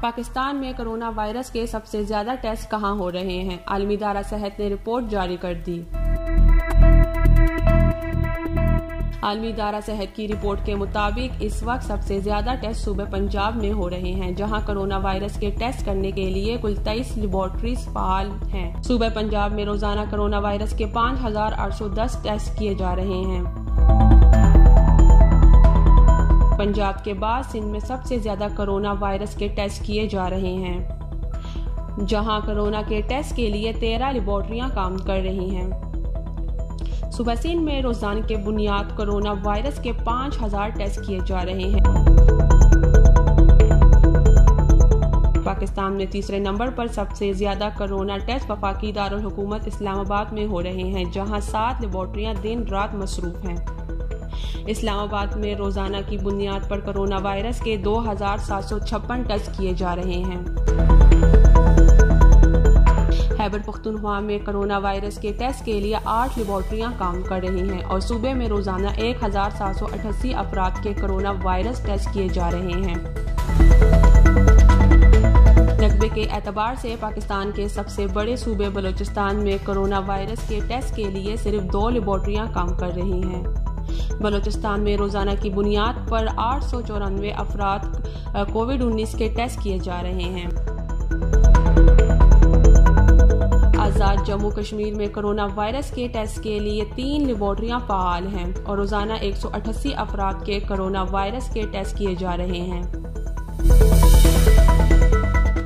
पाकिस्तान में corona virus के सबसे ज्यादा टेस्ट कहां हो रहे हैं? आलमी इदारा सेहत ने रिपोर्ट जारी कर दी। आलमी इदारा सेहत की रिपोर्ट के मुताबिक इस वक्त सबसे ज्यादा टेस्ट सूबे पंजाब में हो रहे हैं, जहां कोरोना वायरस के टेस्ट करने के लिए कुल 23 लेबोरेटरीज फाल हैं। सूबे पंजाब में रोजाना कोरोना वायरस के 5,810 टेस्ट किए जा रहे हैं। पंजाब के बाद सिंध में सबसे ज्यादा कोरोना वायरस के टेस्ट किए जा रहे हैं, जहां कोरोना के टेस्ट के लिए 13 लेबोरेटरियां काम कर रही हैं। सूबा सिंध में रोजाना के बुनियाद कोरोना वायरस के 5,000 टेस्ट किए जा रहे हैं। पाकिस्तान में तीसरे नंबर पर सबसे ज्यादा कोरोना टेस्ट वफाकी दारुल हुकूमत इस्लामाबाद में हो रहे हैं, जहां 7 लेबोरेटरियां दिन रात मसरूफ हैं। इस्लामाबाद में रोजाना की बुनियाद पर कोरोना वायरस के 2,756 टेस्ट किए जा रहे हैं। खैबर पख्तूनख्वा में कोरोना वायरस के टेस्ट के लिए 8 लेबोरेटरियां काम कर रही हैं और सूबे में रोजाना 1,788 अफराद के कोरोना वायरस टेस्ट किए जा रहे हैं। रकबे के एतबार से पाकिस्तान के सबसे बड़े सूबे बलोचिस्तान में कोरोना वायरस के टेस्ट के लिए सिर्फ 2 लेबोरेटरियां काम कर रही हैं। बलोचिस्तान में रोजाना की बुनियाद पर 894 अफराद कोविड-19 के टेस्ट किए जा रहे हैं। आज़ाद जम्मू कश्मीर में कोरोना वायरस के टेस्ट के लिए 3 लेबोरेटरियां फाल हैं और रोजाना 188 अफराद के कोरोना वायरस के टेस्ट किए जा रहे हैं।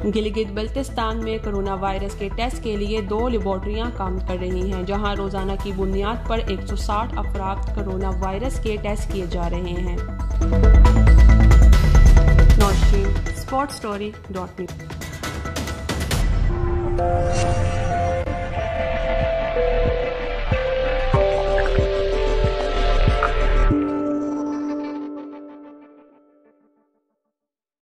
गिलगित बल्तिस्तान में कोरोना वायरस के टेस्ट के लिए 2 लेबोरेटरियां काम कर रही हैं, जहां रोजाना की बुनियाद पर 160 अफराद कोरोना वायरस के टेस्ट किए जा रहे हैं। नौशीन sportsstory.me